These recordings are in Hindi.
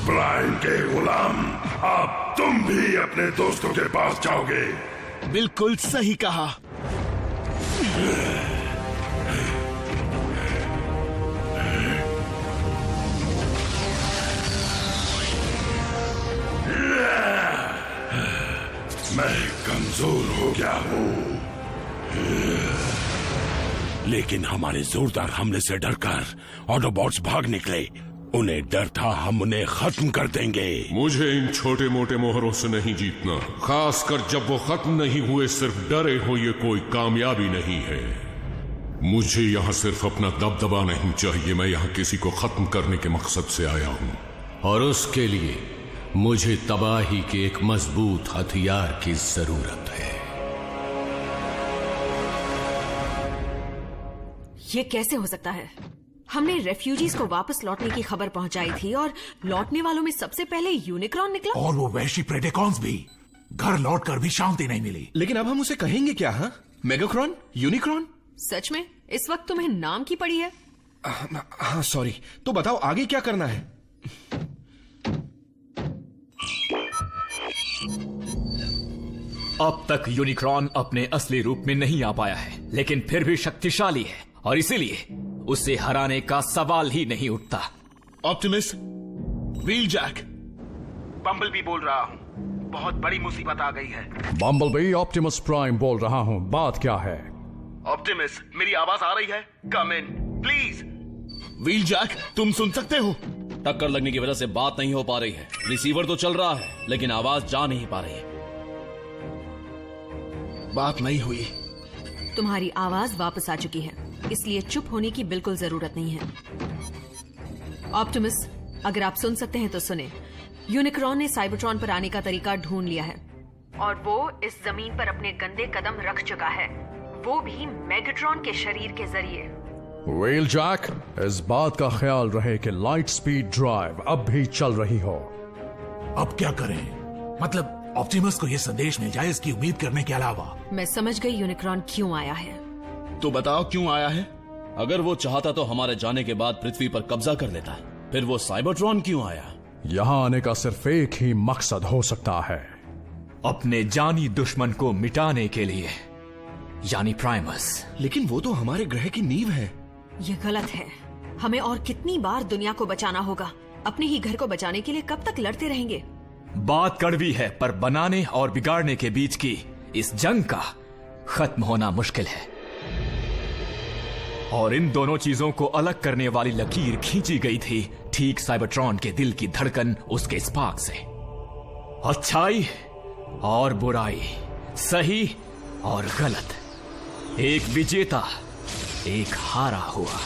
प्राइम के गुलाम, अब तुम भी अपने दोस्तों के पास जाओगे। बिल्कुल सही कहा। मैं कमजोर हो गया हूँ, लेकिन हमारे जोरदार हमले से डरकर ऑटोबॉट्स भाग निकले। उन्हें डर था हम उन्हें खत्म कर देंगे। मुझे इन छोटे मोटे मोहरों से नहीं जीतना, खासकर जब वो खत्म नहीं हुए। सिर्फ डरे हो ये कोई कामयाबी नहीं है। मुझे यहाँ सिर्फ अपना दबदबा नहीं चाहिए, मैं यहाँ किसी को खत्म करने के मकसद से आया हूँ। और उसके लिए मुझे तबाही के एक मजबूत हथियार की जरूरत है। ये कैसे हो सकता है? हमने रेफ्यूजीज को वापस लौटने की खबर पहुंचाई थी और लौटने वालों में सबसे पहले यूनिक्रॉन निकला। और वो वैशी प्रेडेकॉन्स भी। घर लौटकर भी शांति नहीं मिली। लेकिन अब हम उसे कहेंगे क्या? हाँ, मेगाक्रॉन, यूनिक्रॉन। सच में इस वक्त तुम्हें नाम की पड़ी है? हाँ सॉरी। तो बताओ आगे क्या करना है? अब तक यूनिक्रॉन अपने असली रूप में नहीं आ पाया है, लेकिन फिर भी शक्तिशाली है और इसीलिए उसे हराने का सवाल ही नहीं उठता। ऑप्टिमस, व्हीलजैक, बम्बलबी बोल रहा हूँ। बहुत बड़ी मुसीबत आ गई है। बम्बलबी, ऑप्टिमस प्राइम बोल रहा हूँ। बात क्या है? ऑप्टिमस, मेरी आवाज आ रही है? कम इन प्लीज। व्हीलजैक, तुम सुन सकते हो? टक्कर लगने की वजह से बात नहीं हो पा रही है। रिसीवर तो चल रहा है लेकिन आवाज जा नहीं पा रही है। बात नहीं हुई। तुम्हारी आवाज वापस आ चुकी है, इसलिए चुप होने की बिल्कुल जरूरत नहीं है। ऑप्टिमस, अगर आप सुन सकते हैं तो सुने। यूनिक्रॉन ने साइबरट्रॉन पर आने का तरीका ढूंढ लिया है और वो इस जमीन पर अपने गंदे कदम रख चुका है, वो भी मेगाट्रॉन के शरीर के जरिए। व्हीलजैक, इस बात का ख्याल रहे कि लाइट स्पीड ड्राइव अब भी चल रही हो। अब क्या करें? मतलब ऑप्टिमस को यह संदेश मिल जाए, इसकी उम्मीद करने के अलावा। मैं समझ गई यूनिक्रॉन क्यों आया है। तो बताओ क्यों आया है? अगर वो चाहता तो हमारे जाने के बाद पृथ्वी पर कब्जा कर लेता। फिर वो साइबरट्रॉन क्यों आया? यहाँ आने का सिर्फ एक ही मकसद हो सकता है, अपने जानी दुश्मन को मिटाने के लिए, यानी प्राइमस। लेकिन वो तो हमारे ग्रह की नींव है। ये गलत है। हमें और कितनी बार दुनिया को बचाना होगा? अपने ही घर को बचाने के लिए कब तक लड़ते रहेंगे? बात कड़वी है, पर बनाने और बिगाड़ने के बीच की इस जंग का खत्म होना मुश्किल है। और इन दोनों चीजों को अलग करने वाली लकीर खींची गई थी ठीक साइबरट्रॉन के दिल की धड़कन, उसके स्पार्क से। अच्छाई और बुराई, सही और गलत, एक विजेता एक हारा हुआ।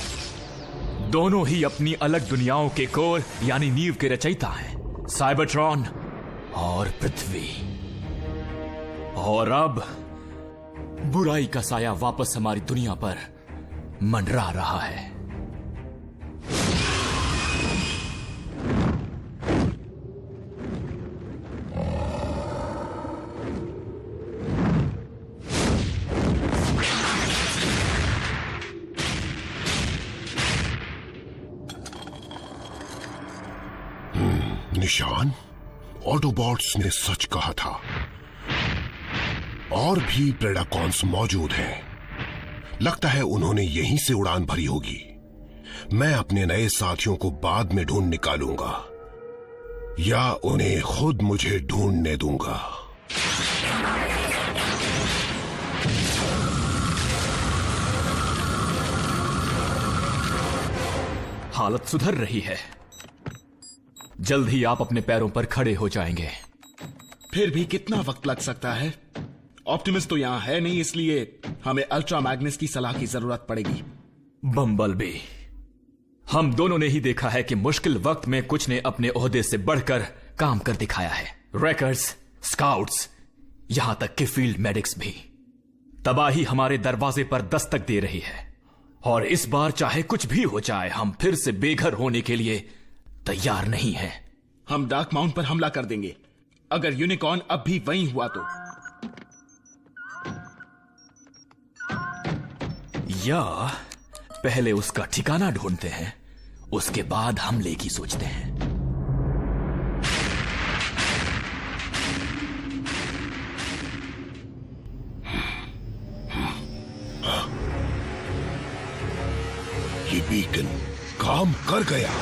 दोनों ही अपनी अलग दुनियाओं के कोर यानी नींव के रचयिता हैं, साइबरट्रॉन और पृथ्वी। और अब बुराई का साया वापस हमारी दुनिया पर मंडरा रहा है। निशान, ऑटोबॉट्स ने सच कहा था। और भी प्रेडाकॉन्स मौजूद हैं। लगता है उन्होंने यहीं से उड़ान भरी होगी। मैं अपने नए साथियों को बाद में ढूंढ निकालूंगा या उन्हें खुद मुझे ढूंढने दूंगा। हालत सुधर रही है, जल्द ही आप अपने पैरों पर खड़े हो जाएंगे। फिर भी कितना वक्त लग सकता है? ऑप्टिमस तो यहां है नहीं, इसलिए हमें अल्ट्रा मैग्नस की सलाह की जरूरत पड़ेगी। बम्बलबी, हम दोनों ने ही देखा है कि मुश्किल वक्त में कुछ ने अपने ओहदे से बढ़कर काम कर दिखाया है। रैकर्स, स्काउट्स, यहां तक कि फील्ड मेडिक्स भी। तबाही हमारे दरवाजे पर दस्तक दे रही है और इस बार चाहे कुछ भी हो जाए, हम फिर से बेघर होने के लिए तैयार नहीं हैं। हम डार्क माउंट पर हमला कर देंगे अगर यूनिकॉर्न अब भी वहीं हुआ तो। या पहले उसका ठिकाना ढूंढते हैं, उसके बाद हमले की सोचते हैं। ये बीकन काम कर गया।